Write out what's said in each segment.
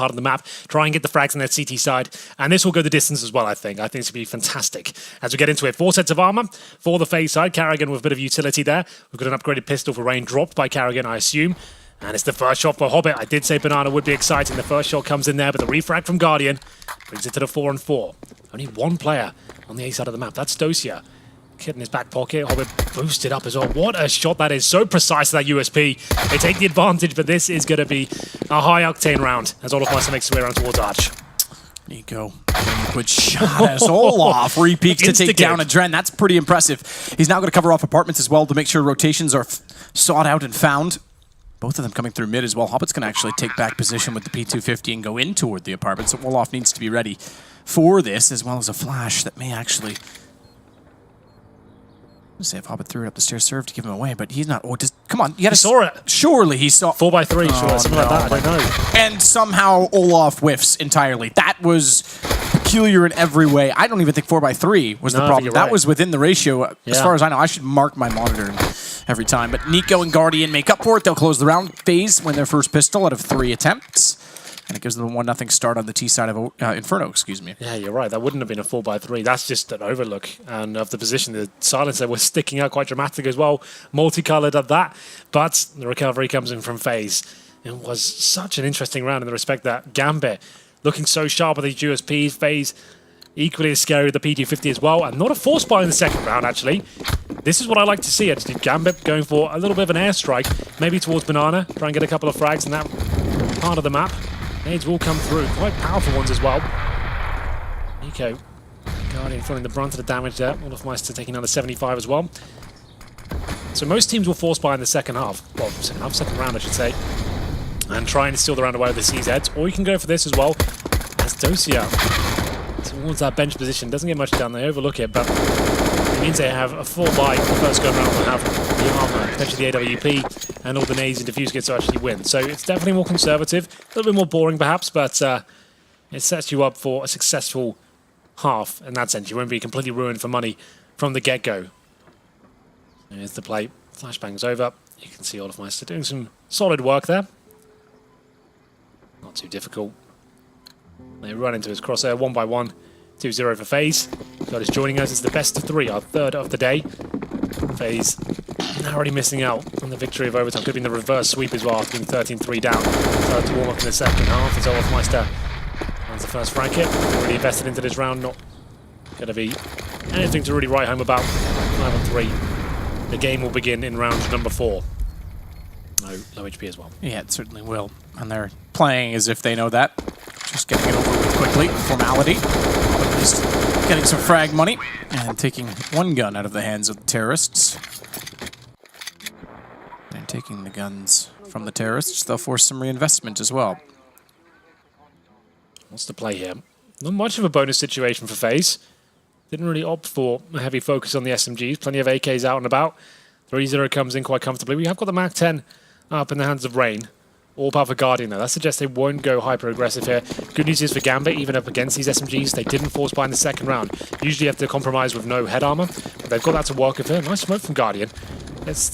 part of the map, try and get the frags on their CT side, and this will go the distance as well, I think. I think this will be fantastic. As we get into it, 4 sets of armor for the FaZe side. Carrigan with a bit of utility there. We've got an upgraded pistol for Rain dropped by Carrigan, I assume. And it's the first shot for Hobbit. I did say Banana would be exciting. The first shot comes in there, but the refrag from Guardian brings it to the 4-on-4. Only one player on the A side of the map. That's Dosia. Kid in his back pocket. Hobbit boosted up as well. What a shot that is. So precise, that USP. They take the advantage, but this is going to be a high-octane round as Olofmeister makes his way around towards Arch. Nico, liquid shot as Olaf re-peaks to take down Adren. That's pretty impressive. He's now going to cover off apartments as well to make sure rotations are sought out and found. Both of them coming through mid as well. Hobbit's going to actually take back position with the P250 and go in toward the apartment, so Olaf needs to be ready for this, as well as a flash that may actually... Let's say if Hobbit threw it up the stairs, serve to give him away, but he's not... Oh, just come on, you gotta... He saw it. Surely he saw... 4x3, sure, something like that, I don't know. And somehow Olaf whiffs entirely. That was peculiar in every way. I don't even think 4x3 was the problem. That was within the ratio. As far as I know, I should mark my monitor every time. But Nico and Guardian make up for it. They'll close the round. FaZe win their first pistol out of 3 attempts. And it gives them a 1-0 start on the T side of Inferno, excuse me. Yeah, you're right. That wouldn't have been a 4x3. That's just an overlook. And of the position, the silencer was sticking out quite dramatic as well. Multicolored at that. But the recovery comes in from FaZe. It was such an interesting round in the respect that Gambit looking so sharp with these USPs. FaZe equally as scary with the P250 as well. And not a force buy in the second round, actually. This is what I like to see. It's Gambit going for a little bit of an airstrike, maybe towards Banana. Try and get a couple of frags in that part of the map. Nades will come through. Quite powerful ones as well. Nico, Guardian feeling the brunt of the damage there. Olofmeister taking another 75 as well. So most teams will force buy in the second half. Well, second round, I should say. And try and steal the round away with the CZs. Or you can go for this as well. As Dosia towards that bench position. Doesn't get much done. They overlook it, but it means they have a full buy the first go round. They'll have the armor, potentially the AWP, and all the nades and diffuse kits to actually win. So it's definitely more conservative, a little bit more boring perhaps, but it sets you up for a successful half in that sense. You won't be completely ruined for money from the get-go. Here's the play. Flashbang's over. You can see Olofmeister doing some solid work there. Not too difficult. They run into his crosshair 1-by-1. 2-0 for FaZe. God is joining us. It's the best of 3, our third of the day. FaZe now already missing out on the victory of overtime. Could have been the reverse sweep as well after being 13-3 down. Started to warm up in the second half as Olofmeister runs the first frag hit. Already invested into this round. Not going to be anything to really write home about. 5-on-3. The game will begin in round number 4. Low HP as well. Yeah, it certainly will. And they're playing as if they know that. Just getting it over with quickly. Formality. At least getting some frag money. And taking one gun out of the hands of the terrorists. And taking the guns from the terrorists, they'll force some reinvestment as well. What's the play here? Not much of a bonus situation for FaZe. Didn't really opt for a heavy focus on the SMGs. Plenty of AKs out and about. 3-0 comes in quite comfortably. We have got the MAC-10 up in the hands of Rain. All power for Guardian though. That suggests they won't go hyper-aggressive here. Good news is for Gambit, even up against these SMGs, they didn't force buy in the second round. Usually you have to compromise with no head armor, but they've got that to work with here. Nice smoke from Guardian. It's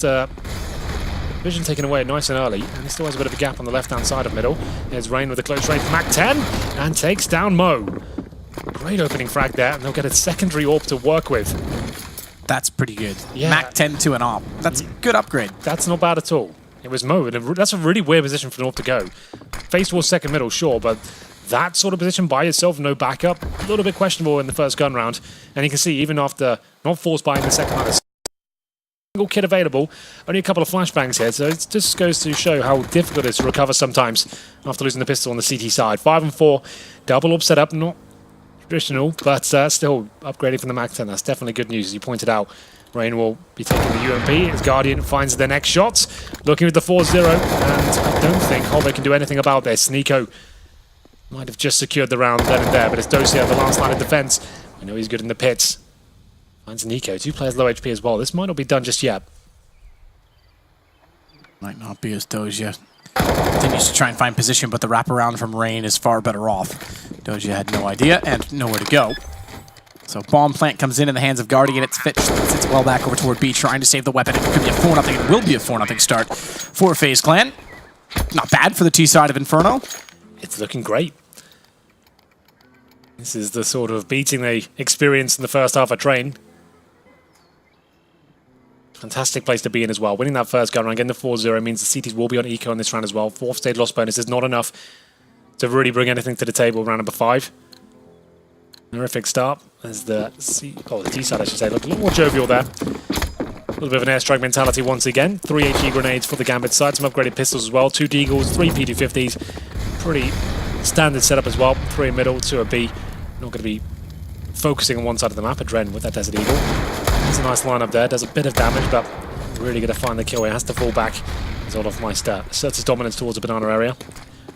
vision taken away nice and early, and he still has a bit of a gap on the left-hand side of middle. Here's Rain with a close range for MAC-10, and takes down Mo. Great opening frag there, and they'll get a secondary AWP to work with. That's pretty good. Yeah. MAC-10 to an AWP. That's a good upgrade. That's not bad at all. It was Mo. That's a really weird position for North to go. Face towards second middle, sure, but that sort of position by yourself, no backup, a little bit questionable in the first gun round. And you can see, even after not forced buying the second round, single kit available, only a couple of flashbangs here, so it just goes to show how difficult it is to recover sometimes after losing the pistol on the CT side. 5-on-4, double AWP setup, not traditional, but still upgrading from the MAC-10. That's definitely good news, as you pointed out. Rain will be taking the UMP as Guardian finds their next shots. Looking at the 4-0, and I don't think Hobbit can do anything about this. Nico might have just secured the round then and there, but it's Dosia, the last line of defense. We know he's good in the pits. Finds Nico, 2 players low HP as well. This might not be done just yet. Might not be as Dosia continues to try and find position, but the wraparound from Rain is far better off. Dosia had no idea and nowhere to go. So bomb plant comes in the hands of Guardian. It's Fitch. Sits well back over toward B, trying to save the weapon. It could be a 4-0. It will be a 4-0 start for FaZe Clan. Not bad for the T side of Inferno. it's looking great. This is the sort of beating they experienced in the first half of Train. Fantastic place to be in as well. Winning that first gun round, getting the 4-0 means the CTs will be on eco in this round as well. 4th stage loss bonus is not enough to really bring anything to the table. Round number 5. Horrific start as the D side, I should say. Look, a little more jovial there. A little bit of an airstrike mentality once again. 3 HE grenades for the Gambit side. Some upgraded pistols as well. 2 Deagles, 3 P250s. Pretty standard setup as well. 3 in middle, 2 a B. Not going to be focusing on one side of the map. Adren with that Desert Eagle. It's a nice lineup there. Does a bit of damage, but really going to find the kill. He has to fall back as Olofmeister asserts his dominance towards the banana area.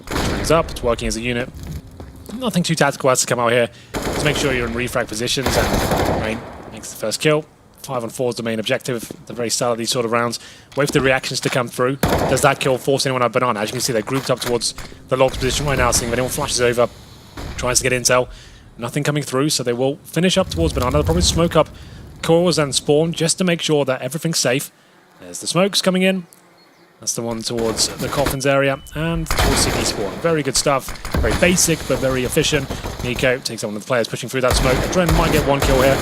Brings up. It's working as a unit. Nothing too tactical has to come out here. Just make sure you're in refrag positions, and Rain makes the first kill. 5 on 4 is the main objective at the very start of these sort of rounds. Wait for the reactions to come through. Does that kill force anyone out banana? As you can see, they're grouped up towards the logs position right now, seeing if anyone flashes over, tries to get intel. Nothing coming through, so they will finish up towards banana. They'll probably smoke up cores and spawn just to make sure that everything's safe. There's the smokes coming in. That's the one towards the coffins area and towards CD spawn. Very good stuff. Very basic, but very efficient. Nico takes on one of the players pushing through that smoke. Adren might get 1 kill here.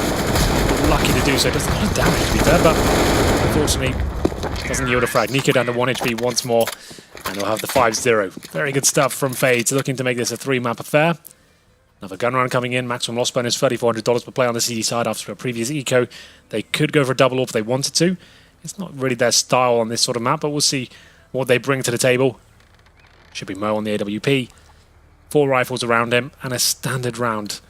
Lucky to do so. Does a lot of damage to be fair, but unfortunately doesn't yield a frag. Nico down to 1 HP once more, and we'll have the 5-0. Very good stuff from FaZe, looking to make this a 3-map affair. Another gun round coming in. Maximum loss bonus $3,400 per play on the CD side after a previous eco. They could go for a double AWP if they wanted to. It's not really their style on this sort of map, but we'll see what they bring to the table. Should be Mo on the AWP. 4 rifles around him, and a standard round.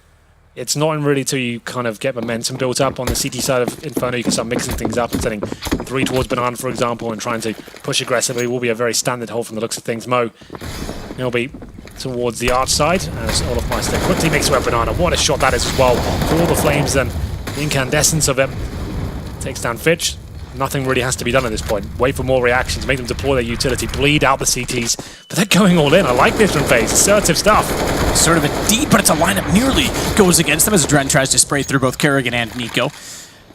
It's not really till you kind of get momentum built up on the CT side of Inferno. You can start mixing things up and sending 3 towards banana, for example, and trying to push aggressively. It will be a very standard hold from the looks of things. Mo, he'll be towards the arch side as Olofmeister quickly makes away banana. What a shot that is as well. For all the flames and the incandescence of it. Takes down Fitch. Nothing really has to be done at this point. Wait for more reactions, make them deploy their utility, bleed out the CTs. But they're going all in. I like this from FaZe. Assertive stuff. Sort of a deep, but it's a lineup nearly goes against them as Dren tries to spray through both Kerrigan and Nico.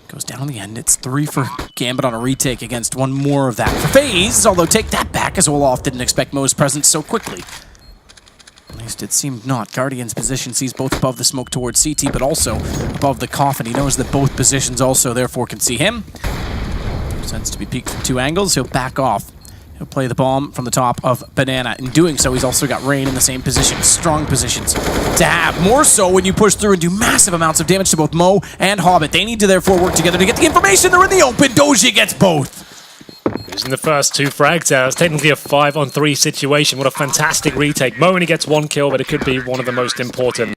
Goes down in the end. It's 3 for Gambit on a retake against 1 more of that for FaZe, although take that back as Olaf didn't expect Mo's presence so quickly. At least it seemed not. Guardian's position sees both above the smoke towards CT, but also above the coffin. He knows that both positions also therefore can see him. Sense to be peeked from 2 angles. He'll back off. He'll play the bomb from the top of banana. In doing so, he's also got Rain in the same position. Strong positions to have. More so when you push through and do massive amounts of damage to both Mo and Hobbit. They need to therefore work together to get the information. They're in the open. Doji gets both. Losing the first 2 frags there. It's technically a 5-on-3 situation. What a fantastic retake. Mo only gets 1 kill, but it could be one of the most important.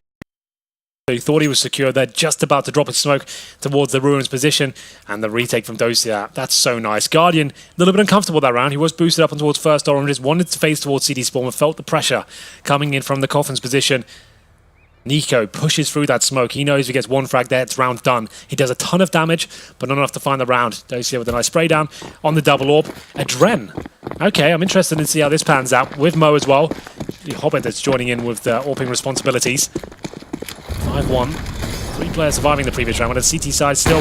He thought he was secure. They're just about to drop a smoke towards the ruins position, and the retake from Dosia. That's so nice. Guardian, a little bit uncomfortable that round. He was boosted up on towards first oranges, wanted to face towards CD spawn, but felt the pressure coming in from the coffin's position. Nico pushes through that smoke. He knows if he gets 1 frag there, it's round done. He does a ton of damage, but not enough to find the round. Dosia with a nice spray down on the double AWP. Adren. Okay, I'm interested to see how this pans out with Mo as well. The Hobbit that's joining in with the AWPing responsibilities. 5-1. 3 players surviving the previous round, but the CT side still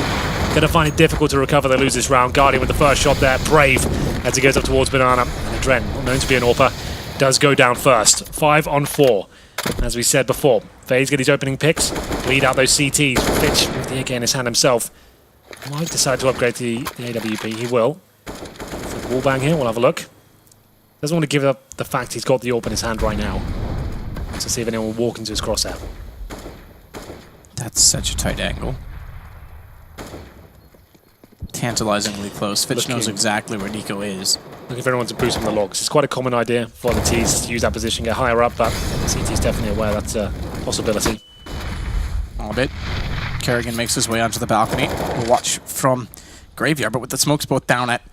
going to find it difficult to recover. They lose this round. Guardian with the first shot there. Brave as he goes up towards banana. And Adren, known to be an AWPer, does go down first. 5-on-4. As we said before, FaZe get his opening picks, lead out those CTs. Fitch with the AK in his hand himself. Might decide to upgrade the AWP. He will. For the wallbang here, we'll have a look. Doesn't want to give up the fact he's got the AWP in his hand right now. To see if anyone will walk into his crosshair. That's such a tight angle. Tantalizingly close. Fitch knows exactly where Nico is. Looking for everyone to boost on the logs. It's quite a common idea for the T's to use that position, get higher up, but CT's definitely aware that's a possibility. Hobbit. Kerrigan makes his way onto the balcony. We'll watch from Graveyard, but with the smokes both down at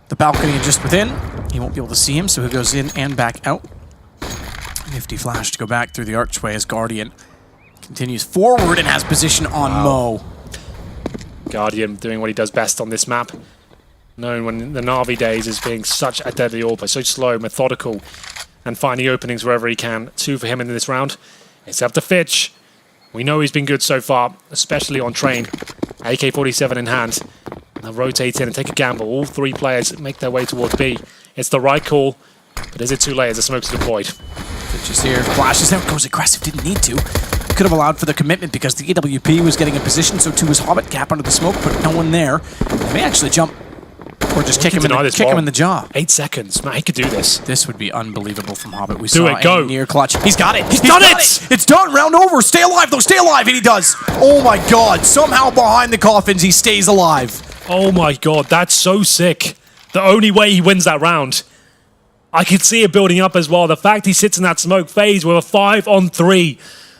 the balcony and just within, he won't be able to see him, so he goes in and back out. Nifty flash to go back through the archway as Guardian continues forward and has position on Mo. Guardian doing what he does best on this map. Known when the Na'Vi days as being such a deadly AWPer, so slow, methodical, and finding openings wherever he can. 2 for him in this round. It's up to Fitch. We know he's been good so far, especially on train. AK-47 in hand. They'll rotate in and take a gamble. All 3 players make their way towards B. It's the right call. But is it too late as the smoke's deployed? Fitch is here, flashes out, goes aggressive, didn't need to. Could have allowed for the commitment because the EWP was getting in position, so too was Hobbit. Gap under the smoke, but no one there. They may actually jump or just kick him in the jaw. 8 seconds. Man, he could do this. This would be unbelievable from Hobbit. We do saw it, go. a near clutch. He's got it. He's done it. It's done. Round over. Stay alive, though. Stay alive. And he does. Oh, my God. Somehow behind the coffins, he stays alive. Oh, my God. That's so sick. The only way he wins that round. I could see it building up as well. The fact he sits in that smoke phase with a 5-on-3.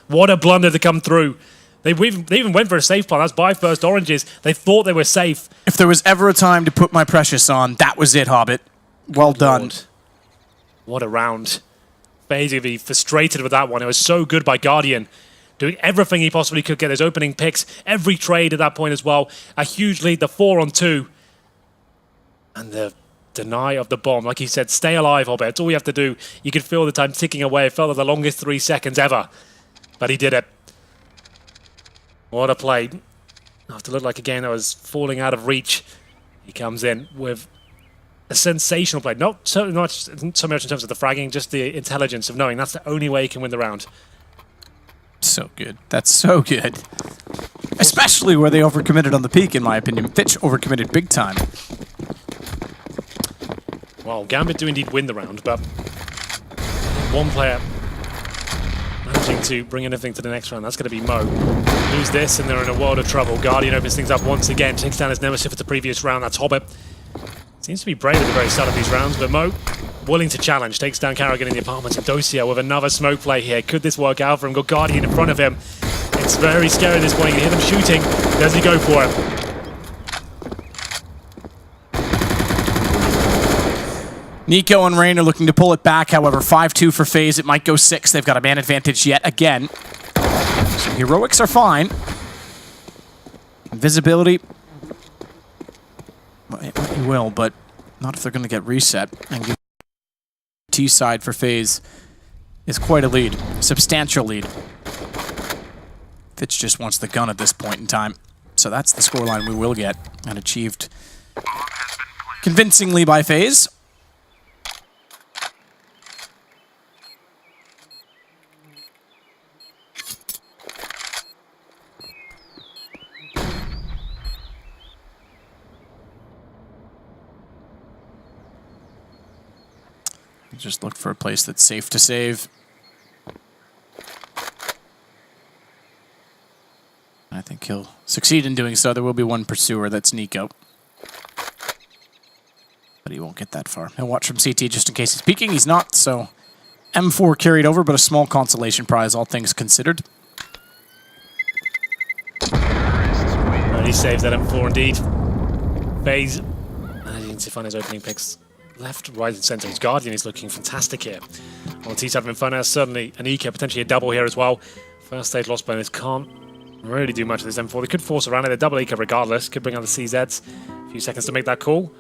What a blunder to come through. They even went for a safe plan. That's buy first oranges. They thought they were safe. If there was ever a time to put my precious on, that was it, Hobbit. Well done. Lord. What a round. FaZe would be frustrated with that one. It was so good by Guardian. Doing everything he possibly could, get those opening picks. Every trade at that point as well. A huge lead, the 4-on-2. And the deny of the bomb. Like he said, stay alive, Hobbit. That's all you have to do. You could feel the time ticking away. It felt like the longest 3 seconds ever. But he did it. What a play. After look like a game that was falling out of reach, he comes in with a sensational play. Not so much in terms of the fragging, just the intelligence of knowing that's the only way he can win the round. So good. That's so good. Especially where they overcommitted on the peak, in my opinion. Fitch overcommitted big time. Well, Gambit do indeed win the round, but one player managing to bring anything to the next round. That's going to be Mo. Lose this and they're in a world of trouble. Guardian opens things up once again. Takes down his nemesis for the previous round. That's Hobbit. Seems to be brave at the very start of these rounds, but Mo willing to challenge. Takes down Carrigan in the apartments. And Dosia with another smoke play here. Could this work out for him? Got Guardian in front of him. It's very scary at this point. You can hear them shooting. Does he go for it? Nico and Rain are looking to pull it back. However, 5-2 for FaZe. It might go 6. They've got a man advantage yet again. So heroics are fine. Visibility, well, you will, but not if they're going to get reset. And T side for FaZe is quite a lead, a substantial lead. Fitch just wants the gun at this point in time. So that's the scoreline we will get, and achieved convincingly by FaZe. Just look for a place that's safe to save. I think he'll succeed in doing so. There will be one pursuer, that's Nico. But he won't get that far. He'll watch from CT just in case he's peeking. He's not, so M4 carried over, but a small consolation prize, all things considered. And he saves that M4 indeed. FaZe managing to find his opening picks. Left, right, and centre. His Guardian is looking fantastic here. On the T-side of Inferno, certainly an EK, potentially a double here as well. First stage loss bonus can't really do much with this M4. They could force around it. They're double EK regardless. Could bring out the CZs. A few seconds to make that call.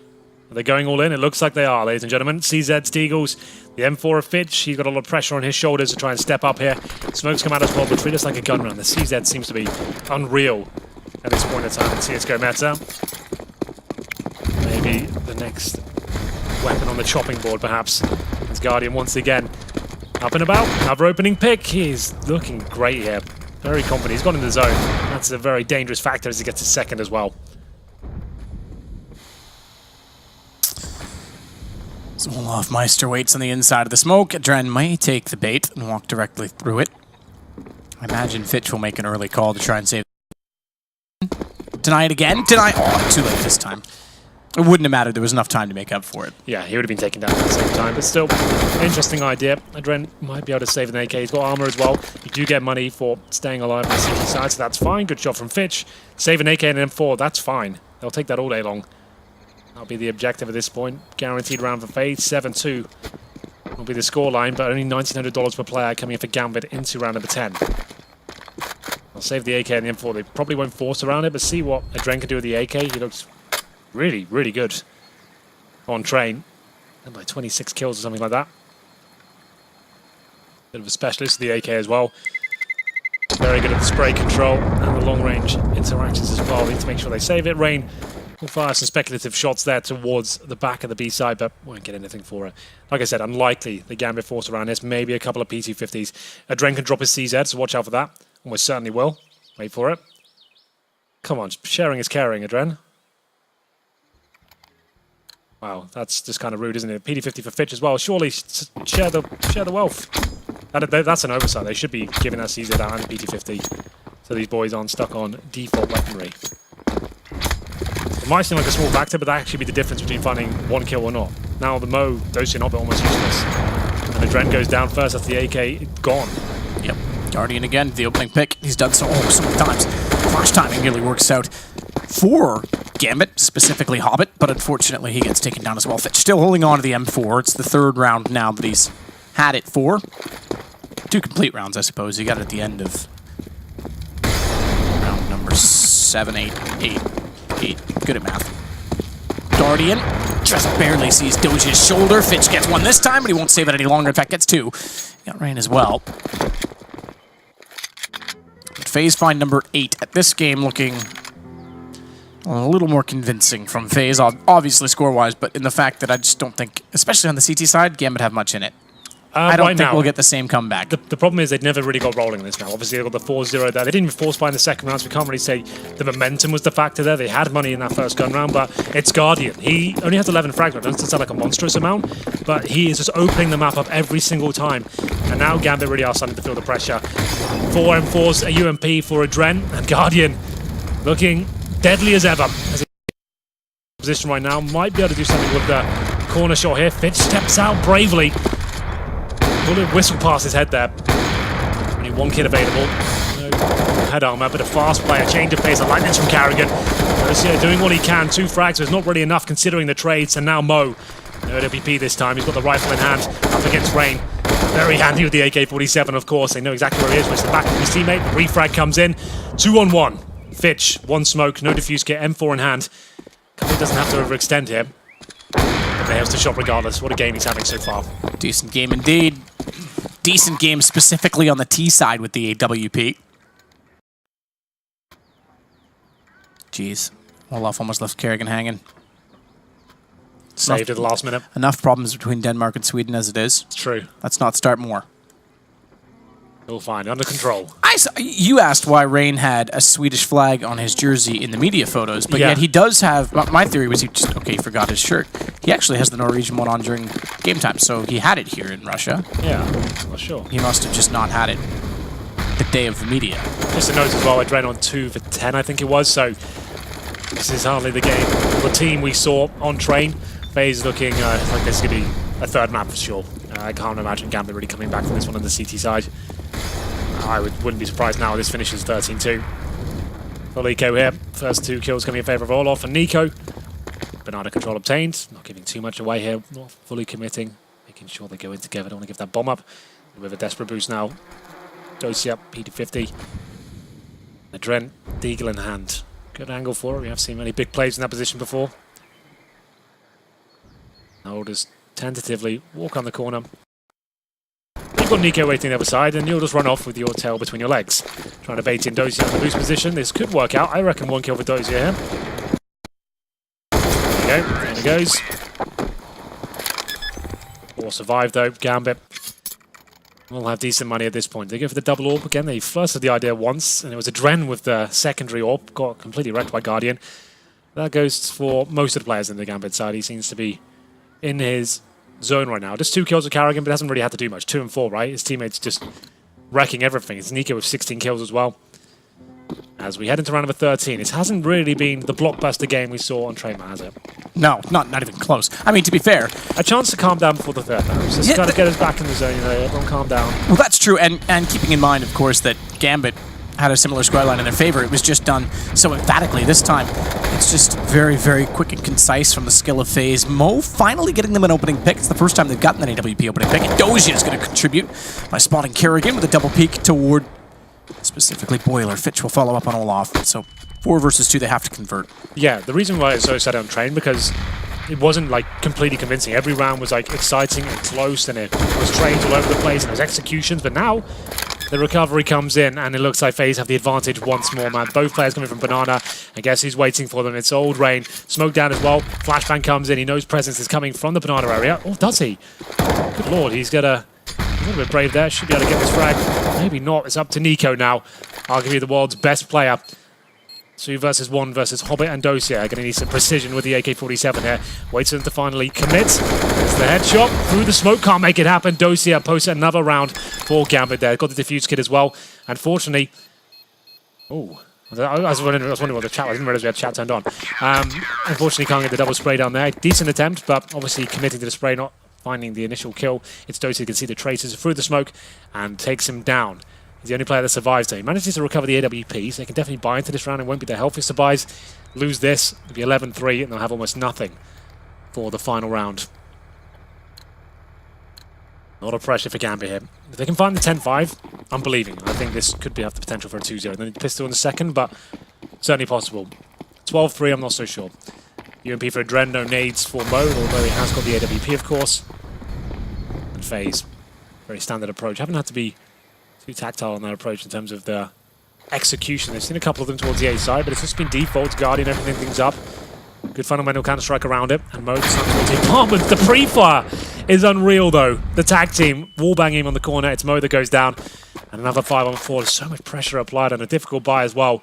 Are they going all in? It looks like they are, ladies and gentlemen. CZs, Deagles, the M4 of Fitch. He's got a lot of pressure on his shoulders to try and step up here. Smoke's come out as well, but treat us like a gun round. The CZ seems to be unreal at this point in time in CSGO meta. Maybe the next weapon on the chopping board, perhaps. As Guardian once again up and about. Another opening pick. He's looking great here. Very confident. He's gone in the zone. That's a very dangerous factor as he gets his second as well. So Olaf Meister waits on the inside of the smoke. Dren may take the bait and walk directly through it. I imagine Fitch will make an early call to try and save. Deny it again. Deny. Oh, too late this time. It wouldn't have mattered. There was enough time to make up for it. Yeah, he would have been taken down at the same time. But still, interesting idea. Adren might be able to save an AK. He's got armor as well. You do get money for staying alive on the CT side, so that's fine. Good shot from Fitch. Save an AK and an M4. That's fine. They'll take that all day long. That'll be the objective at this point. Guaranteed round for FaZe. 7-2 will be the scoreline, but only $1,900 per player coming in for Gambit into round number 10. I'll save the AK and the M4. They probably won't force around it, but see what Adren can do with the AK. He looks really, really good on train. And by 26 kills or something like that. Bit of a specialist, the AK as well. Very good at the spray control and the long range interactions as well. Need to make sure they save it. Rain We'll fire some speculative shots there towards the back of the B side, but won't get anything for it. Like I said, unlikely the Gambit force around this. Maybe a couple of PT50s. Adren can drop his CZ, so watch out for that. Almost certainly will. Wait for it. Come on, sharing is caring, Adren. Wow, that's just kind of rude, isn't it? PT50 for Fitch as well. Surely share the wealth. That's an oversight. They should be giving us CZ and PT50, so these boys aren't stuck on default weaponry. It might seem like a small factor, but that actually be the difference between finding one kill or not. Now the Mo, Dosian Hobbit almost useless. And the Adren goes down first, that's the AK gone. Yep, Guardian again, the opening pick. He's done so many times. Flash timing nearly works out for Gambit, specifically Hobbit, but unfortunately he gets taken down as well. Fitch still holding on to the M4. It's the third round now that he's had it for. 2 complete rounds, I suppose. He got it at the end of round number 7, 8. Good at math. Guardian just barely sees Doji's shoulder. Fitch gets one this time, but he won't save it any longer. In fact, gets 2. Got Rain as well. But FaZe find number 8 at this game, looking a little more convincing from FaZe, obviously score-wise, but in the fact that I just don't think, especially on the CT side, Gambit have much in it. I don't think we'll get the same comeback. The problem is they've never really got rolling in this now. Obviously, they got the 4-0 there. They didn't even force buy in the second round, so we can't really say the momentum was the factor there. They had money in that first gun round, but it's Guardian. He only has 11 fragments. Doesn't sound like a monstrous amount, but he is just opening the map up every single time. And now Gambit really are starting to feel the pressure. 4 M4s, a UMP for Adren, and Guardian looking deadly as ever. As position right now, might be able to do something with the corner shot here. Fitch steps out bravely. Bullet whistle past his head there. Only 1 kid available. No head armor, but a fast play, a change of pace, a lightning from Carrigan. Dosia doing what he can. 2 frags, so it's not really enough considering the trades. And now Mo. No WP this time. He's got the rifle in hand up against Rain. Very handy with the AK-47, of course. They know exactly where he is. It's the back of his teammate. The refrag comes in. 2-on-1. Fitch, 1 smoke, no defuse kit, M4 in hand. He doesn't have to overextend here. But nails to shot regardless. What a game he's having so far. Decent game indeed. Decent game specifically on the T side with the AWP. Jeez. Olaf almost left Kerrigan hanging. Saved at the last minute. Enough problems between Denmark and Sweden as it is. It's true. Let's not start more. All fine, under control. You asked why Rain had a Swedish flag on his jersey in the media photos, but yet he does have, my theory was he forgot his shirt. He actually has the Norwegian one on during game time, so he had it here in Russia. Yeah, well, sure. He must have just not had it the day of the media. Just a note as well, I ran on 2 for 10, I think it was, so this is hardly the game. The team we saw on train, FaZe looking like this is going to be a third map for sure. I can't imagine Gambit really coming back from this one on the CT side. I wouldn't be surprised now this finishes 13-2. For Nico here, first 2 kills coming in favour of Olaf and Nico. Banana control obtained, not giving too much away here, not fully committing, making sure they go in together, don't want to give that bomb up. With a desperate boost now, Dosia up, PT50. Adren, Deagle in hand. Good angle for it, we have seen many big plays in that position before. Now we'll just tentatively walk on the corner. You've got Nico waiting on the other side, and you'll just run off with your tail between your legs. Trying to bait in Dosia in the boost position. This could work out. I reckon 1 kill for Dosia here. There we go. There he goes. 4 survived though. Gambit will have decent money at this point. They go for the double orb again. They first had the idea once, and it was Adren with the secondary orb. Got completely wrecked by Guardian. That goes for most of the players in the Gambit side. He seems to be in his zone right now. Just 2 kills with Carrigan, but hasn't really had to do much. 2 and 4, right? His teammates just wrecking everything. It's Nico with 16 kills as well. As we head into round number 13, it hasn't really been the blockbuster game we saw on Trademark, has it? No, not even close. I mean, to be fair, a chance to calm down before the third round. Just got to get us back in the zone, you know, everyone calm down. Well, that's true, and keeping in mind, of course, that Gambit had a similar scoreline in their favor. It was just done so emphatically this time. It's just very, very quick and concise from the skill of FaZe. Mo finally getting them an opening pick. It's the first time they've gotten an AWP opening pick, and Dosia is going to contribute by spotting Kerrigan with a double peek toward specifically Boiler. Fitch will follow up on Olaf. So 4 versus 2, they have to convert. Yeah, the reason why it's so set on train, because it wasn't like completely convincing. Every round was like exciting and close, and it was trains all over the place, and it was executions. But now The recovery comes in, and it looks like FaZe have the advantage once more, man. Both players coming from Banana. I guess who's waiting for them? It's Old Rain. Smoke down as well. Flashbang comes in. He knows presence is coming from the Banana area. Oh, does he? Good lord, he's got a little bit brave there. Should be able to get this frag. Maybe not. It's up to Nico now. Arguably the world's best player. 2 versus 1 versus Hobbit and Dosia. Going to need some precision with the AK-47 here. Waits for them to finally commit. It's the headshot through the smoke. Can't make it happen. Dosia posts another round for Gambit there. Got the defuse kit as well. Unfortunately... Oh, I was wondering what the chat was. I didn't realize we had chat turned on. Unfortunately, can't get the double spray down there. Decent attempt, but obviously committing to the spray, not finding the initial kill. It's Dosia. You can see the traces through the smoke and takes him down. He's the only player that survives there. He manages to recover the AWP, so they can definitely buy into this round. It won't be the healthiest of buys. Lose this, it'll be 11-3, and they'll have almost nothing for the final round. A lot of pressure for Gambit here. If they can find the 10-5, I'm believing. I think this could have the potential for a 2-0. Then pistol in the second, but certainly possible. 12-3, I'm not so sure. UMP for Adren, no nades for Mo, although he has got the AWP, of course. And FaZe, very standard approach. Haven't had to be too tactile on their approach in terms of the execution. They've seen a couple of them towards the A side, but it's just been default, Guardian, everything things up. Good fundamental counter-strike around it, and Mo just towards the apartment. The pre-fire is unreal, though. The tag team wall-banging him on the corner. It's Mo that goes down, and another 5-on-4. So much pressure applied, and a difficult buy as well.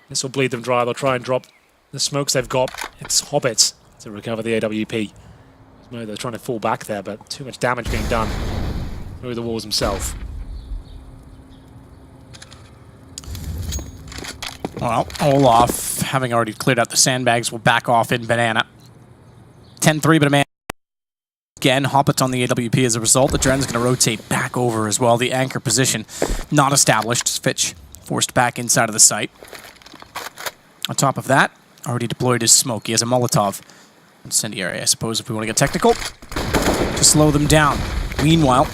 This will bleed them dry. They'll try and drop the smokes they've got. It's Hobbit to recover the AWP. Mo, they're trying to fall back there, but too much damage being done through the walls himself. Well, Olaf, having already cleared out the sandbags, will back off in Banana. 10-3, but a man again. Hoppet on the AWP as a result. The Dren's going to rotate back over as well. The anchor position not established. Fitch forced back inside of the site. On top of that, already deployed his smoke. He has a Molotov. Incendiary, I suppose, if we want to get technical, to slow them down. Meanwhile,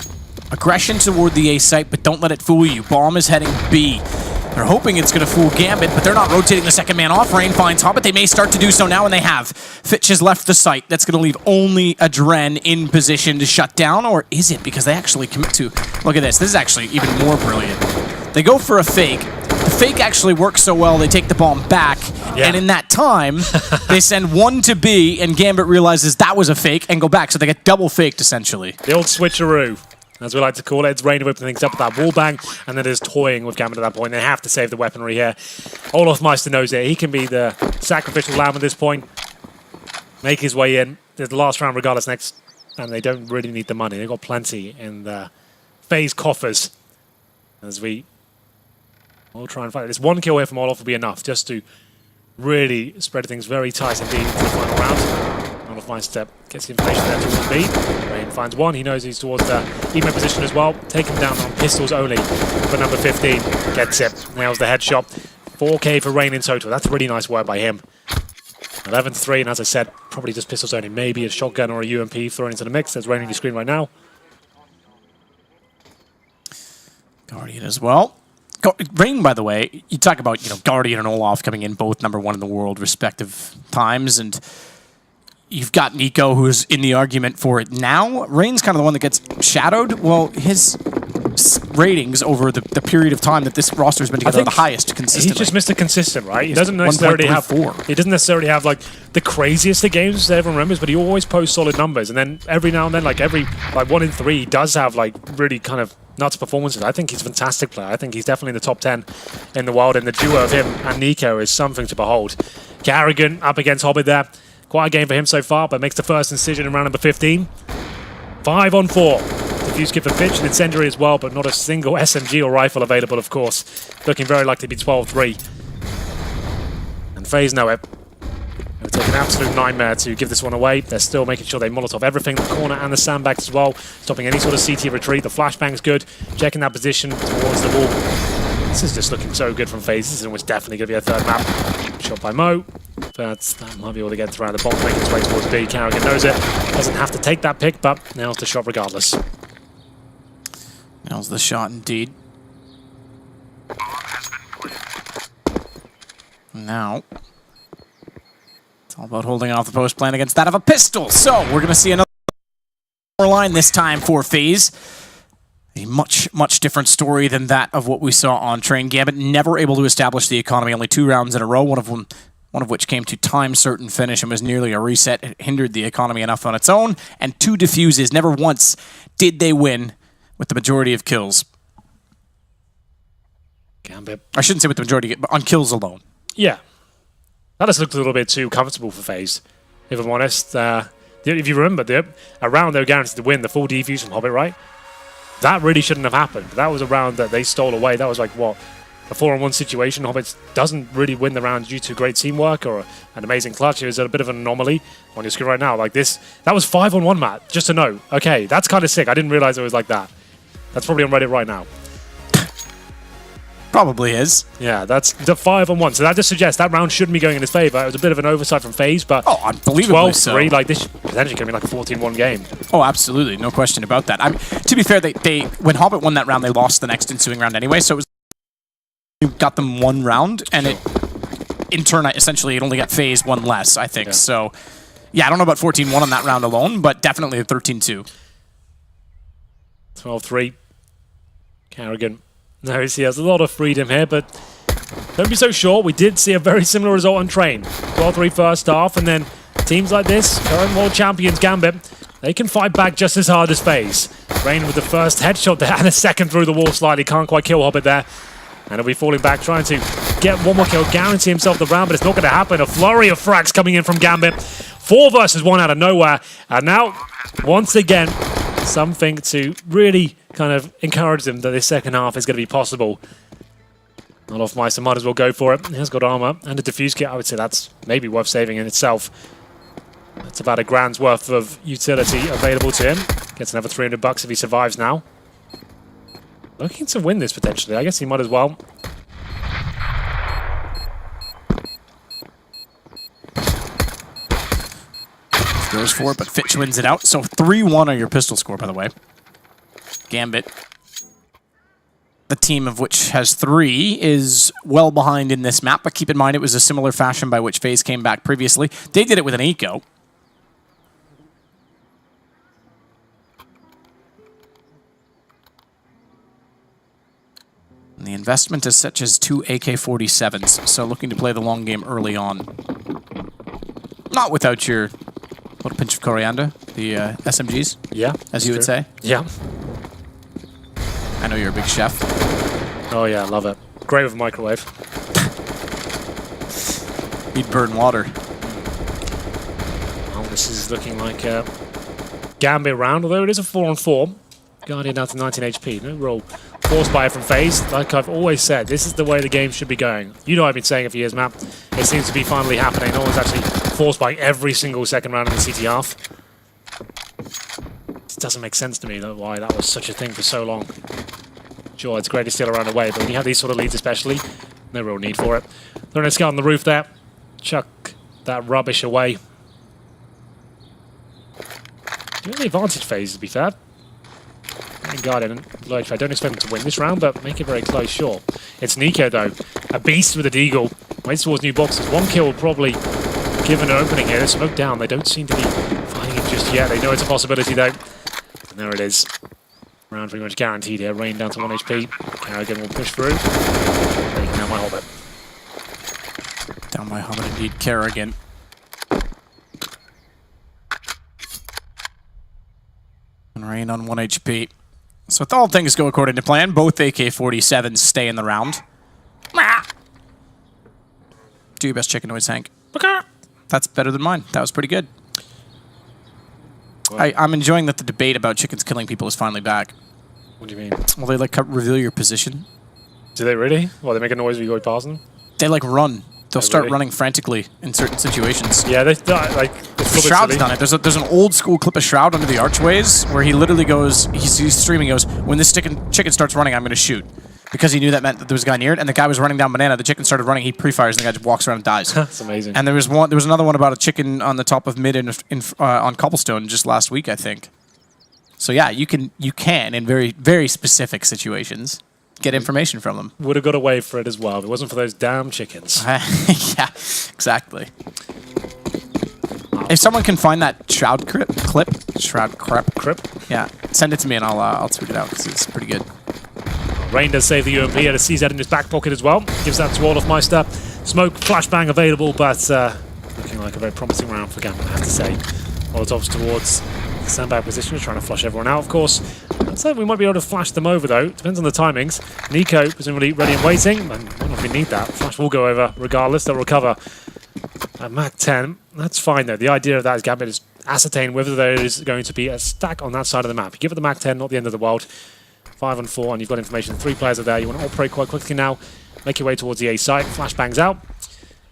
aggression toward the A site, but don't let it fool you. Bomb is heading B. They're hoping it's going to fool Gambit, but they're not rotating the second man off. Rain finds Hobbit. They may start to do so now, and they have. Fitch has left the site. That's going to leave only Adren in position to shut down, or is it? Because they actually commit to... Look at this. This is actually even more brilliant. They go for a fake. The fake actually works so well, they take the bomb back, and in that time, they send one to B, and Gambit realizes that was a fake, and go back. So they get double faked, essentially. The old switcheroo, as we like to call it. It's Rain whipping things up with that wall bang, and then there's toying with Gambit at that point. They have to save the weaponry here. Olaf Meister knows it. He can be the sacrificial lamb at this point. Make his way in. There's the last round regardless next, and they don't really need the money. They've got plenty in the FaZe coffers. As we will try and fight. This one kill here from Olaf will be enough just to really spread things very tight indeed into the final round. Olaf Meister gets the information there towards B. Rain finds one. He knows he's towards the emo position as well. Take him down on pistols only for number 15. Gets it. Nails the headshot. 4K for Rain in total. That's really nice work by him. 11-3, and as I said, probably just pistols only. Maybe a shotgun or a UMP thrown into the mix. There's Rain on your screen right now. Guardian as well. Rain, by the way, you talk about, you know, Guardian and Olaf coming in both #1 in the world respective times, and you've got Nico who's in the argument for it now. Rain's kind of the one that gets shadowed. Well, his ratings over the period of time that this roster's been together are the highest consistently. He's just Mr. Consistent, right? He doesn't necessarily have like the craziest of games that everyone remembers, but he always posts solid numbers. And then every now and then, like 1 in 3, he does have like really kind of nuts performances. I think he's a fantastic player. I think he's definitely in the top 10 in the world, and the duo of him and Nico is something to behold. Carrigan up against Hobbit there. Quite a game for him so far, but makes the first incision in round number 15. 5-on-4. Defuse kit for Fitch and Incendiary as well, but not a single SMG or rifle available, of course. Looking very likely to be 12-3. And FaZe know it. It would take an absolute nightmare to give this one away. They're still making sure they Molotov everything, the corner and the sandbags as well, stopping any sort of CT retreat. The flashbang's good, checking that position towards the wall. This is just looking so good from FaZe. This is almost definitely going to be a third map. Shot by Mo, but that might be all they get around the bomb, making its way towards B. Carrigan knows it. Doesn't have to take that pick, but nails the shot regardless. Nails the shot indeed. Now, it's all about holding off the post plan against that of a pistol. So we're going to see another line this time for FaZe. A much, much different story than that of what we saw on Train. Gambit never able to establish the economy, only 2 rounds in a row, one of which came to time-certain finish and was nearly a reset. It hindered the economy enough on its own, and 2 defuses. Never once did they win with the majority of kills. Gambit. I shouldn't say with the majority, but on kills alone. Yeah. That just looked a little bit too comfortable for FaZe, if I'm honest. If you remember, a round they were guaranteed to win, the full defuse from Hobbit, right? That really shouldn't have happened. That was a round that they stole away. That was like, what, a 4-on-1 situation. Hobbit doesn't really win the round due to great teamwork or an amazing clutch. It was a bit of an anomaly on your screen right now. Like this, that was 5-on-1, Matt, just to know. Okay, that's kind of sick. I didn't realize it was like that. That's probably on Reddit right now. Probably is. Yeah, that's the 5-on-1. So that just suggests that round shouldn't be going in his favor. It was a bit of an oversight from FaZe, but oh, unbelievably 12-3, so. like this potentially could be like a 14-1 game. Oh, absolutely. No question about that. I mean, to be fair, they when Hobbit won that round, they lost the next ensuing round anyway, so it was got them 1 round, and it in turn, essentially, it only got FaZe 1 less, I think. Yeah. So, yeah, I don't know about 14-1 on that round alone, but definitely a 13-2. 12-3. Carrigan. No, he has a lot of freedom here, but don't be so short. We did see a very similar result on Train. 12-3 first half, and then teams like this, current world champions Gambit, they can fight back just as hard as FaZe. Rain with the first headshot there, and a second through the wall slightly. Can't quite kill Hobbit there. And he'll be falling back, trying to get 1 more kill, guarantee himself the round, but it's not going to happen. A flurry of frags coming in from Gambit. 4 versus 1 out of nowhere. And now, once again, something to really kind of encourage them that this second half is going to be possible. Not off Meister, might as well go for it. He has got armor and a defuse kit. I would say that's maybe worth saving in itself. That's about a grand's worth of utility available to him. Gets another 300 bucks if he survives now. Looking to win this potentially. I guess he might as well. Goes for it, but Fitch wins it out. So 3-1 on your pistol score, by the way. Gambit, the team of which has 3, is well behind in this map, but keep in mind it was a similar fashion by which FaZe came back previously. They did it with an eco. And the investment is such as 2 AK-47s, so looking to play the long game early on. Not without your little pinch of coriander, the SMGs, yeah, as you would say. Yeah. I know you're a big chef. Oh yeah, I love it. Great with a microwave. You'd burn water. Well, this is looking like a Gambit round, although it is a 4-on-4. Guardian down to 19 HP. No real force buy from FaZe. Like I've always said, this is the way the game should be going. You know I've been saying it for years, Matt. It seems to be finally happening. No one's actually force buy every single second round in the CT half. It doesn't make sense to me why that was such a thing for so long. Sure, it's great to steal around away, but when you have these sort of leads especially, no real need for it. Throwing a scout on the roof there. Chuck that rubbish away. Do you have the advantage phase, to be fair? Guardian and Lloyd, I don't expect them to win this round, but make it very close, sure. It's Nico, though. A beast with a deagle. Waits towards new boxes. 1 kill will probably give an opening here. They're smoked down. They don't seem to be finding it just yet. They know it's a possibility, though. And there it is. Round pretty much guaranteed here. Rain down to 1 HP. Carrigan will push through. Taking down my Hobbit. Down my Hobbit, indeed. Carrigan. And Rain on 1 HP. So if all things go according to plan, both AK-47s stay in the round. Do your best chicken noise, Hank. That's better than mine. That was pretty good. I'm enjoying that the debate about chickens killing people is finally back. What do you mean? Well, they like reveal your position. Do they really? Well, they make a noise when you go past them? They like run. They'll start running frantically in certain situations. Yeah, they like. Shroud's done it. There's an old school clip of Shroud under the archways where he literally goes, he's streaming, goes, when this chicken starts running, I'm going to shoot. Because he knew that meant that there was a guy near it, and the guy was running down banana, the chicken started running, he pre-fires, and the guy just walks around and dies. That's amazing. And there was another one about a chicken on the top of mid on cobblestone just last week, I think. So yeah, you can in very, very specific situations get information from them. Would have got away for it as well if it wasn't for those damn chickens. Yeah, exactly. If someone can find that Shroud clip, Crip. yeah, send it to me and I'll tweet it out because it's pretty good. Rain does save the UMP, and a CZ in his back pocket as well. Gives that to Olofmeister. Smoke, flashbang available, but looking like a very promising round for Gambit, I have to say. Molotovs towards the sandbag position, trying to flush everyone out, of course. I'd say we might be able to flash them over, though. Depends on the timings. Nico, presumably ready and waiting. And might not even need that. Flash will go over regardless. They'll recover at Mac 10. That's fine, though. The idea of that is Gambit is ascertain whether there is going to be a stack on that side of the map. You give it the Mac 10, not the end of the world. 5 on 4, and you've got information. 3 players are there. You want to operate quite quickly now. Make your way towards the A site. Flashbangs out.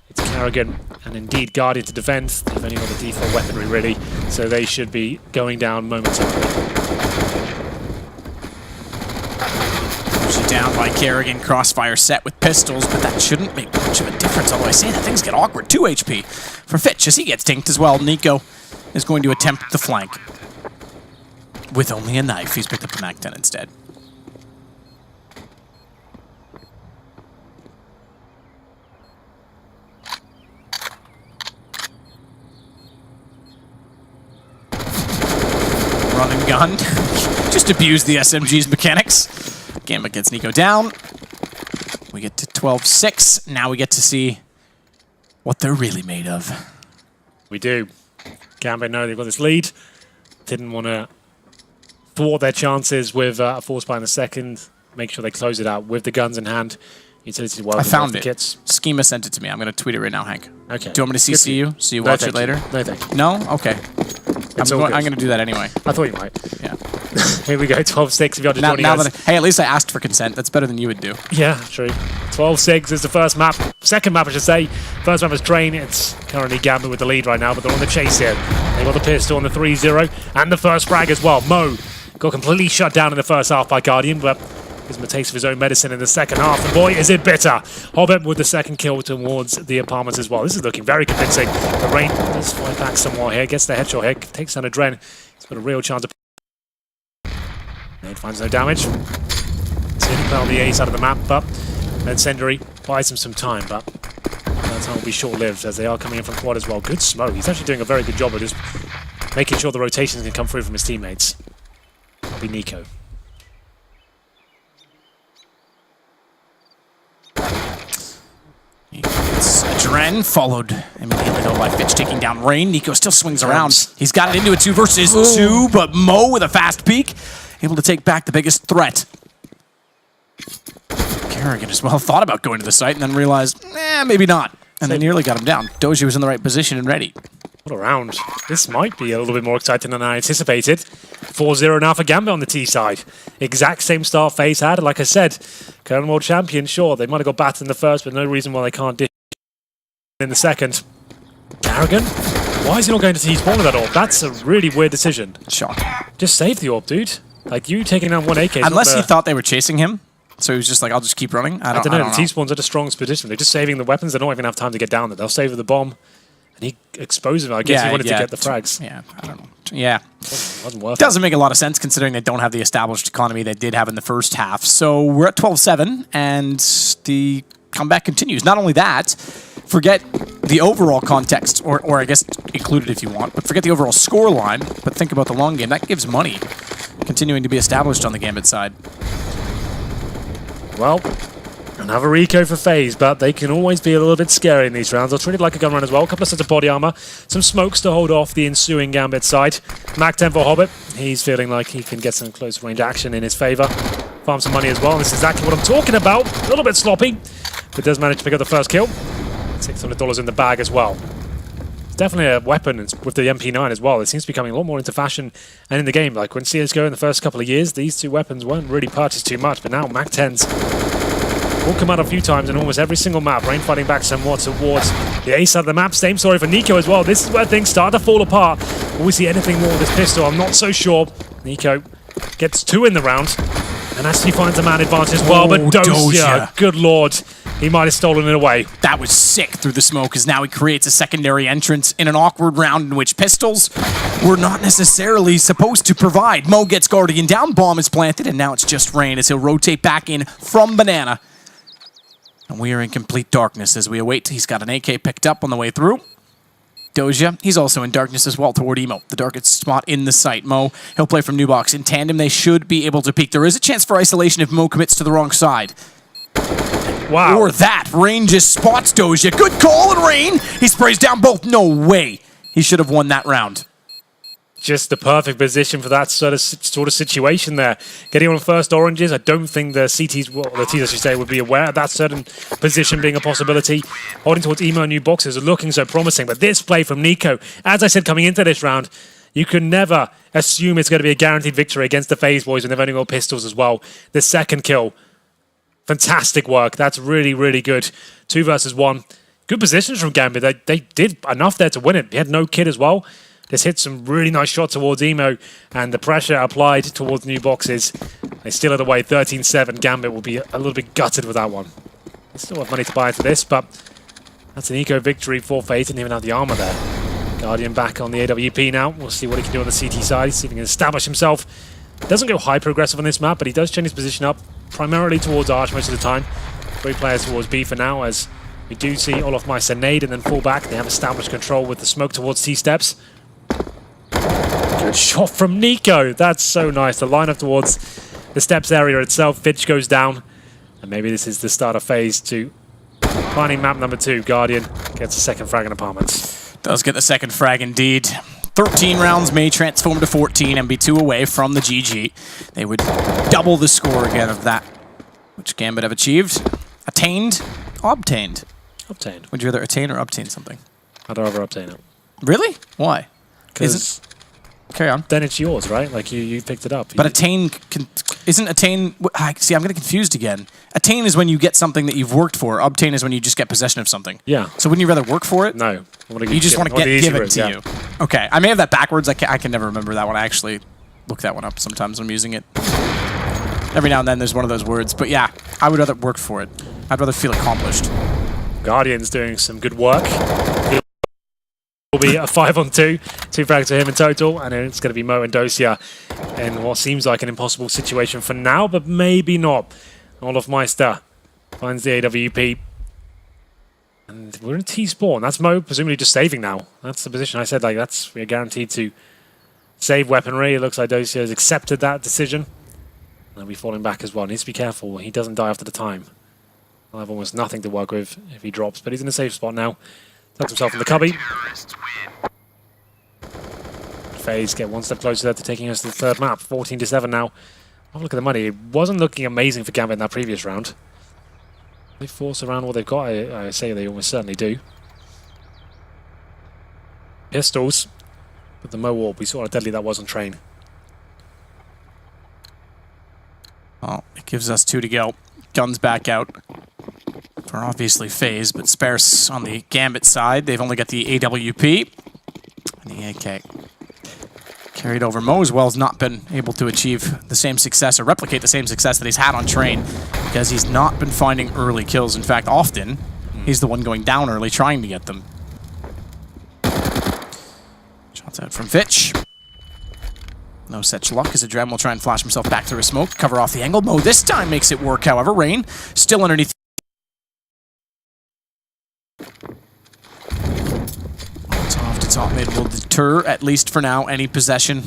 It's Carrigan and indeed Guardian to defend. They've only got the default weaponry, really, so they should be going down momentarily. Usually down by Carrigan. Crossfire set with pistols, but that shouldn't make much of a difference. Although I say that things get awkward. 2 HP for Fitch as he gets dinked as well. Nico is going to attempt the flank. With only a knife, he's picked up the Mac 10 instead. Run and gun. Just abuse the SMG's mechanics. Gambit gets Nico down. We get to 12-6. Now we get to see what they're really made of. We do. Gambit know they've got this lead. Didn't want to thwart their chances with a force buy in the second. Make sure they close it out with the guns in hand. Utility well. I found it. Kits. Schema sent it to me. I'm going to tweet it right now, Hank. Okay. Do you want me to CC you so you watch it later? No, thank you. No? Okay. I'm going to do that anyway. I thought you might. Yeah. Here we go, 12-6 if you're just joining us. Hey, at least I asked for consent. That's better than you would do. Yeah, true. 12-6 is the first map. Second map, I should say. First map is Drain. It's currently Gambit with the lead right now, but they're on the chase here. They got the pistol on the 3-0 and the first frag as well. Mo got completely shut down in the first half by Guardian, but gives him a taste of his own medicine in the second half. And boy, is it bitter. Hobbit with the second kill towards the apartments as well. This is looking very convincing. The Rain does fight back somewhat here. Gets the headshot here. Takes down a Dren. He's got a real chance of... Nade finds no damage. City play on the A side of the map, but Incendiary buys him some time, but that time will be short-lived as they are coming in from quad as well. Good smoke. He's actually doing a very good job of just making sure the rotations can come through from his teammates. That'll be Nico. It's Dren, followed immediately though by Fitch taking down Rain. Nico still swings around. He's got it into a 2 versus 2, but Mo with a fast peek, able to take back the biggest threat. Carrigan as well thought about going to the site and then realized, maybe not. And they nearly got him down. Doji was in the right position and ready. What a round. This might be a little bit more exciting than I anticipated. 4-0 now for Gambit on the T side. Exact same start FaZe had. Like I said, current world champion, sure, they might have got battered in the first, but no reason why they can't dish in the second. Carrigan? Why is he not going to T-spawn with that orb? That's a really weird decision. Shock. Just save the orb, dude. Like, you taking down 1 AK. Unless he thought they were chasing him. So he was just like, I'll just keep running. I don't know. The T-spawns are the strongest position. They're just saving the weapons. They don't even have time to get down there. They'll save the bomb. And he exposed him. I guess he wanted to get the frags. Yeah, I don't know. Yeah. Wasn't worth it. Doesn't make a lot of sense considering they don't have the established economy they did have in the first half. So we're at 12-7, and the comeback continues. Not only that, forget the overall context, or I guess include it if you want, but forget the overall score line, but think about the long game. That gives money continuing to be established on the Gambit side. Well, another eco for FaZe, but they can always be a little bit scary in these rounds. They'll treat it like a gun run as well. A couple of sets of body armor, some smokes to hold off the ensuing Gambit side. Mac 10 for Hobbit. He's feeling like he can get some close range action in his favor. Farm some money as well, and this is exactly what I'm talking about. A little bit sloppy, but does manage to pick up the first kill. $600 in the bag as well. It's definitely a weapon with the MP9 as well. It seems to be coming a lot more into fashion and in the game. Like when CSGO in the first couple of years, these two weapons weren't really purchased too much, but now Mac 10s will come out a few times in almost every single map. Rain fighting back somewhat towards the A side of the map. Same story for Nico as well. This is where things start to fall apart. Will we see anything more with this pistol? I'm not so sure. Nico gets 2 in the round and actually finds a man advantage as well. But Dosia, good lord, he might have stolen it away. That was sick through the smoke, as now he creates a secondary entrance in an awkward round in which pistols were not necessarily supposed to provide. Mo gets Guardian down, bomb is planted, and now it's just Rain as he'll rotate back in from Banana. And we are in complete darkness as we await. He's got an AK picked up on the way through. Doja, he's also in darkness as well toward Emo, the darkest spot in the site. Mo, he'll play from New Box. In tandem, they should be able to peek. There is a chance for isolation if Mo commits to the wrong side. Wow. Or that. Rain just spots Doja. Good call, and Rain, he sprays down both. No way. He should have won that round. Just the perfect position for that sort of situation there. Getting on first oranges, I don't think the CTs, well, the Ts I should say, would be aware of that certain position being a possibility. Holding towards Emo and New Boxes are looking so promising, but this play from Nico, as I said coming into this round, you can never assume it's going to be a guaranteed victory against the FaZe boys when they've only got pistols as well. The second kill, fantastic work. That's really, really good. 2 versus 1. Good positions from Gambit. They did enough there to win it. He had no kid as well. Just hit some really nice shots towards Emo, and the pressure applied towards New Boxes. They steal it away, 13-7. Gambit will be a little bit gutted with that one. They still have money to buy into this, but that's an eco victory for FaZe. Didn't even have the armor there. Guardian back on the AWP now. We'll see what he can do on the CT side, see if he can establish himself. Doesn't go high progressive on this map, but he does change his position up, primarily towards Arch most of the time. 3 players towards B for now, as we do see Olaf Meister nade and then fall back. They have established control with the smoke towards T-steps. Good shot from Nico. That's so nice. The lineup towards the steps area itself. Fitch goes down. And maybe this is the start of FaZe to finding map number 2. Guardian gets a second frag in apartments. Does get the second frag indeed. 13 rounds may transform to 14 and be 2 away from the GG. They would double the score again of that, which Gambit have achieved. Attained? Obtained. Obtained. Would you rather attain or obtain something? I'd rather obtain it. Really? Why? Because carry on. then it's yours, right? Like you picked it up. But attain isn't attain. See, I'm getting confused again. Attain is when you get something that you've worked for. Obtain is when you just get possession of something. Yeah. So wouldn't you rather work for it? No. You just want to get given to you. Okay. I may have that backwards. I can never remember that one. I actually look that one up sometimes when I'm using it. Every now and then there's one of those words. But yeah, I would rather work for it. I'd rather feel accomplished. Guardian's doing some good work. Will be a 5-on-2. 2 frags to him in total, and then it's going to be Mo and Dosia in what seems like an impossible situation for now, but maybe not. Olaf Meister finds the AWP. And we're in T-spawn. That's Mo presumably just saving now. That's the position I said, like, we're guaranteed to save weaponry. It looks like Dosia has accepted that decision. And we're falling back as well. Needs to be careful. He doesn't die after the time. He'll have almost nothing to work with if he drops, but he's in a safe spot now. Tucks himself in the cubby. FaZe get one step closer to taking us to the 3rd map. 14-7 now. Have a look at the money. It wasn't looking amazing for Gambit in that previous round. They force around what they've got. I say they almost certainly do. Pistols. With the Mo Warp, we saw how deadly that was on train. Well, it gives us 2 to go. Guns back out. For obviously FaZe, but sparse on the Gambit side. They've only got the AWP and the AK. Carried over. Mo as well has not been able to achieve the same success or replicate the same success that he's had on train because he's not been finding early kills. In fact, often he's the one going down early trying to get them. Shots out from Fitch. No such luck as Adrem will try and flash himself back through a smoke, cover off the angle. Mo this time makes it work, however. Rain still underneath. Off to top mid will deter, at least for now, any possession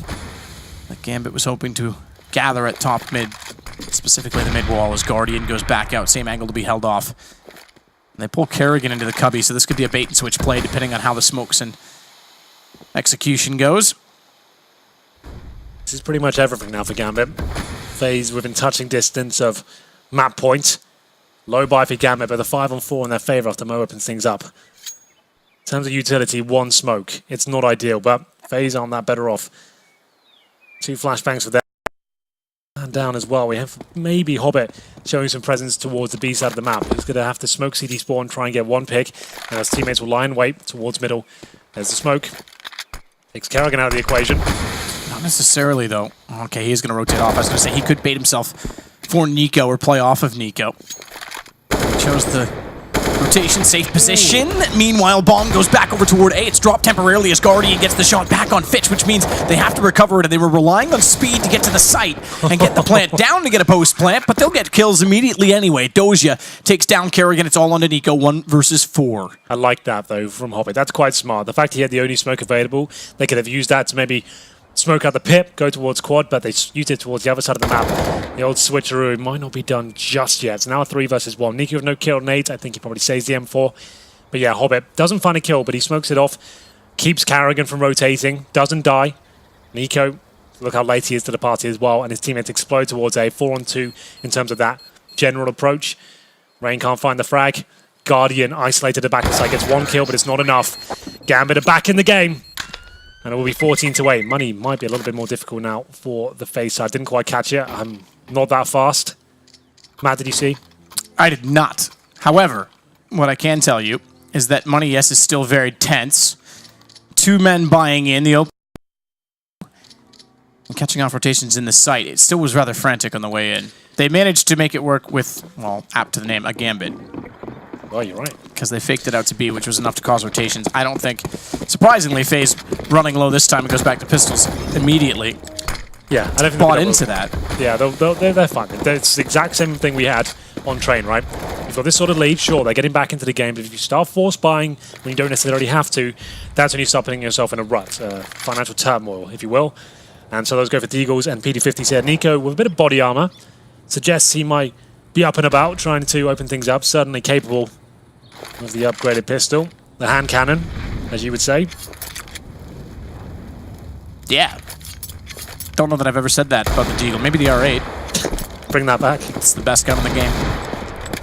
that Gambit was hoping to gather at top mid, specifically the mid wall as Guardian goes back out. Same angle to be held off. And they pull Kerrigan into the cubby, so this could be a bait and switch play depending on how the smokes and execution goes. This is pretty much everything now for Gambit. FaZe within touching distance of map point. Low buy for Gambit, but the 5-on-4 in their favor after Mo opens things up. In terms of utility, 1 smoke. It's not ideal, but FaZe aren't that better off. 2 flashbangs for them. And down as well. We have maybe Hobbit showing some presence towards the B side of the map. He's going to have to smoke CD spawn, try and get 1 pick. And his teammates will lie in wait towards middle. There's the smoke. Takes Kerrigan out of the equation. Not necessarily, though. Okay, he is going to rotate off. I was going to say he could bait himself for Nico or play off of Nico. He chose the Rotation, safe position. Meanwhile, bomb goes back over toward A. It's dropped temporarily as Guardian gets the shot back on Fitch, which means they have to recover it, and they were relying on speed to get to the site and get the plant down to get a post plant, but they'll get kills immediately anyway. Doja takes down Kerrigan. It's all on to Nico, 1 versus 4. I like that, though, from Hobbit. That's quite smart. The fact he had the only smoke available, they could have used that to maybe smoke out the pit, go towards quad, but they used it towards the other side of the map. The old switcheroo might not be done just yet. It's now a 3 versus 1. Nico with no kill nades. I think he probably saves the M4. But yeah, Hobbit doesn't find a kill, but he smokes it off. Keeps Kerrigan from rotating. Doesn't die. Nico, look how late he is to the party as well. And his teammates explode towards A. 4-on-2 in terms of that general approach. Rain can't find the frag. Guardian isolated at the back of the side. Gets 1 kill, but it's not enough. Gambit are back in the game. And it will be 14-8. Money might be a little bit more difficult now for the FaZe side. Didn't quite catch it. I'm not that fast. Matt, did you see? I did not. However, what I can tell you is that Money Yes is still very tense. 2 men buying in the open. And catching off rotations in the site. It still was rather frantic on the way in. They managed to make it work with, well, apt to the name, a Gambit. Oh, you're right. Because they faked it out to B, which was enough to cause rotations. I don't think, surprisingly, FaZe running low this time and goes back to pistols immediately. Yeah, I don't think bought into that. Yeah, they're fine. It's the exact same thing we had on Train, right? You've got this sort of lead, sure, they're getting back into the game, but if you start force buying when you don't necessarily have to, that's when you start putting yourself in a rut, financial turmoil, if you will. And so those go for Deagles and PD50s here. Nico, with a bit of body armor, suggests he might be up and about, trying to open things up, certainly capable of the upgraded pistol. The hand cannon, as you would say. Yeah. Don't know that I've ever said that about the Deagle. Maybe the R8. Bring that back. It's the best gun in the game.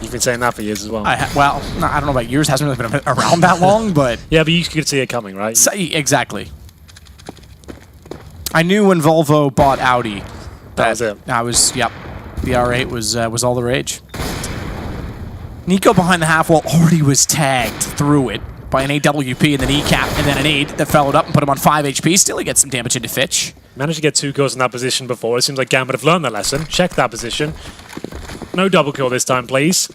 You've been saying that for years as well. Well, no, I don't know about years. Hasn't really been around that long, but... Yeah, but you could see it coming, right? Exactly. I knew when Volvo bought Audi. That was it. Yep. The R8 was all the rage. Nico behind the half wall already was tagged through it by an AWP and then ECAP and then an 8 that followed up and put him on 5 HP. Still he gets some damage into Fitch. Managed to get 2 kills in that position before. It seems like Gambit have learned their lesson. Check that position. No double kill this time, please.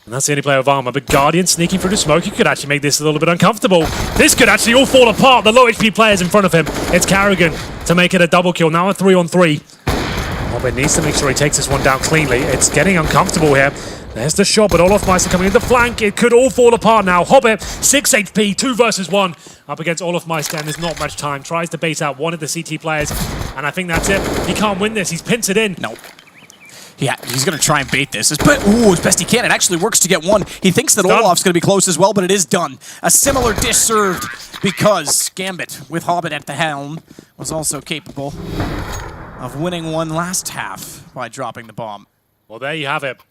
And that's the only player with armor. But Guardian sneaking through the smoke. He could actually make this a little bit uncomfortable. This could actually all fall apart. The low HP players in front of him. It's Kerrigan to make it a double kill. Now a 3-on-3. Hobbit needs to make sure he takes this one down cleanly. It's getting uncomfortable here. There's the shot, but Olofmeister coming in the flank. It could all fall apart now. Hobbit, 6 HP, 2 versus 1. Up against Olofmeister, and there's not much time. Tries to bait out one of the CT players, and I think that's it. He can't win this. He's pincered in. Nope. Yeah, he's going to try and bait this. As best he can. It actually works to get 1. He thinks that Olof's going to be close as well, but it is done. A similar dish served because Gambit, with Hobbit at the helm, was also capable of winning 1 last half by dropping the bomb. Well, there you have it.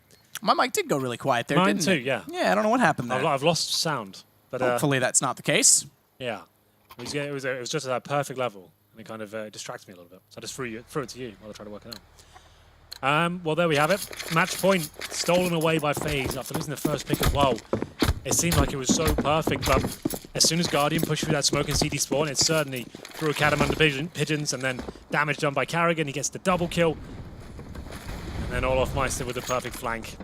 My mic did go really quiet there, didn't it? Mine too, yeah. Yeah, I don't know what happened there. I've lost sound. But hopefully that's not the case. Yeah. It was just at that perfect level, and it kind of distracted me a little bit. So I just threw it to you while I tried to work it out. Well, there we have it. Match point stolen away by FaZe after losing the first pick as well. It seemed like it was so perfect, but as soon as Guardian pushed through that smoke and CD spawn, it certainly threw a cat under pigeons, and then damage done by Kerrigan. He gets the double kill. And then Olofmeister with the perfect flank.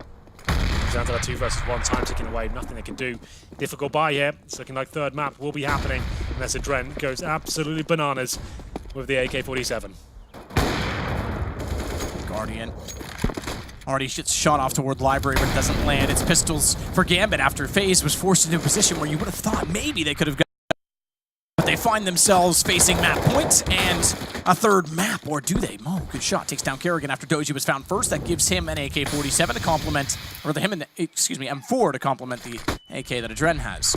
Down to that 2 versus 1, time ticking away, nothing they can do. Difficult buy here. It's looking like third map will be happening unless Adren goes absolutely bananas with the AK-47. Guardian already gets shot off toward Library, but it doesn't land. It's pistols for Gambit after FaZe was forced into a position where you would have thought maybe they could have got. But they find themselves facing map point and a third map, or do they? Mo, good shot, takes down Kerrigan after Doji was found first. That gives him an AK-47 to complement, or M4 to complement the AK that Adren has.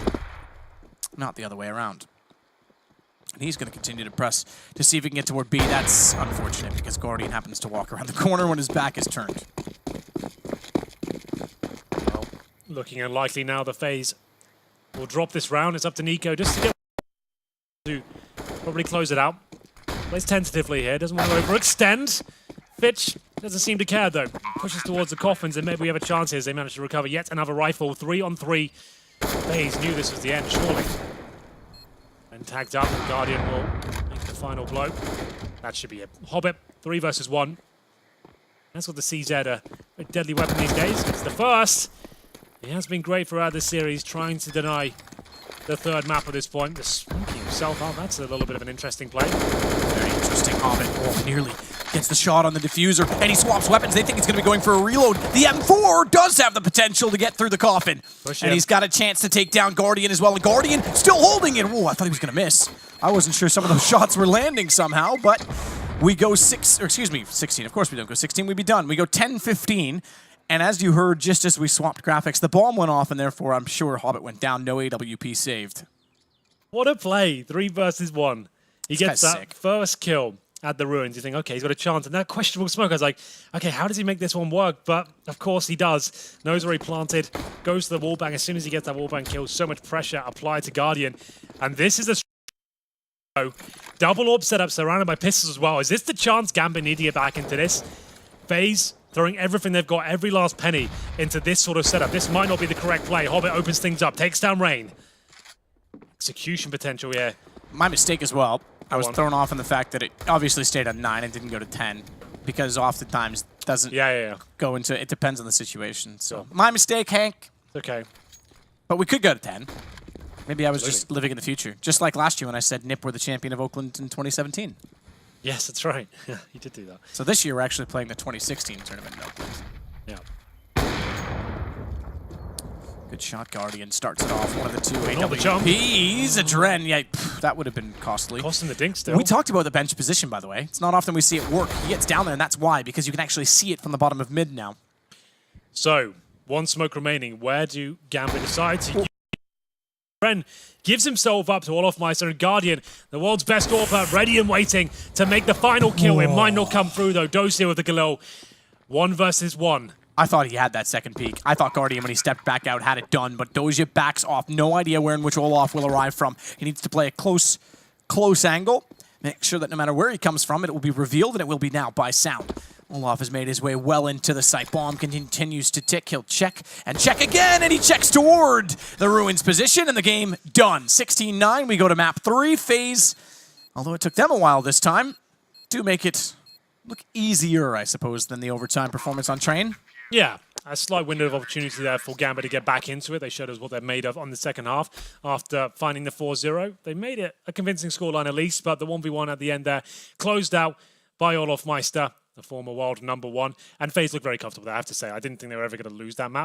Not the other way around. And he's going to continue to press to see if he can get toward B. That's unfortunate because Guardian happens to walk around the corner when his back is turned. Well, looking unlikely now, the FaZe will drop this round. It's up to Nico just to get to probably close it out. Plays tentatively here, doesn't want to overextend. Fitch doesn't seem to care though. Pushes towards the coffins and maybe we have a chance here as they manage to recover yet another rifle. 3-on-3. FaZe knew this was the end, surely. And tagged up, and Guardian will make the final blow. That should be it. Hobbit, 3 versus 1. That's what the CZ, a deadly weapon these days. It's the first. He has been great throughout this series, trying to deny the third map at this point. The smoking himself out, that's a little bit of an interesting play. Very interesting. Hobbit nearly gets the shot on the diffuser, and he swaps weapons. They think he's going to be going for a reload. The M4 does have the potential to get through the coffin. And he's got a chance to take down Guardian as well. And Guardian still holding it. Oh, I thought he was going to miss. I wasn't sure some of those shots were landing somehow, but we go 16. Of course we don't go 16. We'd be done. We go 10-15. And as you heard, just as we swapped graphics, the bomb went off, and therefore I'm sure Hobbit went down. No AWP saved. What a play. 3 versus 1. He gets that sick. first kill at the ruins. You think, okay, he's got a chance. And that questionable smoke, I was like, okay, how does he make this one work? But of course he does. Knows where he planted, goes to the wallbang. As soon as he gets that wallbang kill, so much pressure applied to Guardian. And this is a double orb setup surrounded by pistols as well. Is this the chance Gambit need to get back into this? FaZe throwing everything they've got, every last penny, into this sort of setup. This might not be the correct play. Hobbit opens things up, takes down Rain. Execution potential here. My mistake as well. I was thrown off in the fact that it obviously stayed at 9 and didn't go to 10, because oftentimes doesn't go into, it depends on the situation. So my mistake, Hank. Okay. But we could go to 10. Maybe I was just living in the future. Just like last year when I said Nip were the champion of Oakland in 2017. Yes, that's right. Yeah, you did do that. So this year we're actually playing the 2016 tournament in Oakland. Yeah. Good shot. Guardian starts it off. One of the two AWPs. A Dren. Yeah, that would have been costly. Costing the dink still. We talked about the bench position, by the way. It's not often we see it work. He gets down there, and that's why, because you can actually see it from the bottom of mid now. So, 1 smoke remaining. Where do Gambit decide to use? Ren gives himself up to Olofmeister, and Guardian, the world's best AWPer, ready and waiting to make the final kill. It might not come through, though. Dosia with the Galil. 1 versus 1. I thought he had that second peek. I thought Guardian, when he stepped back out, had it done, but Dosia backs off. No idea where in which Olaf will arrive from. He needs to play a close angle. Make sure that no matter where he comes from, it will be revealed, and it will be now by sound. Olaf has made his way well into the site. Bomb continues to tick. He'll check and check again, and he checks toward the Ruins position, and the game done. 16-9, we go to map 3. FaZe, although it took them a while this time, do make it look easier, I suppose, than the overtime performance on Train. Yeah, a slight window of opportunity there for Gambit to get back into it. They showed us what they're made of on the second half after finding the 4-0. They made it a convincing scoreline at least, but the 1v1 at the end there closed out by Olofmeister, the former world #1. And FaZe looked very comfortable there, I have to say. I didn't think they were ever going to lose that map.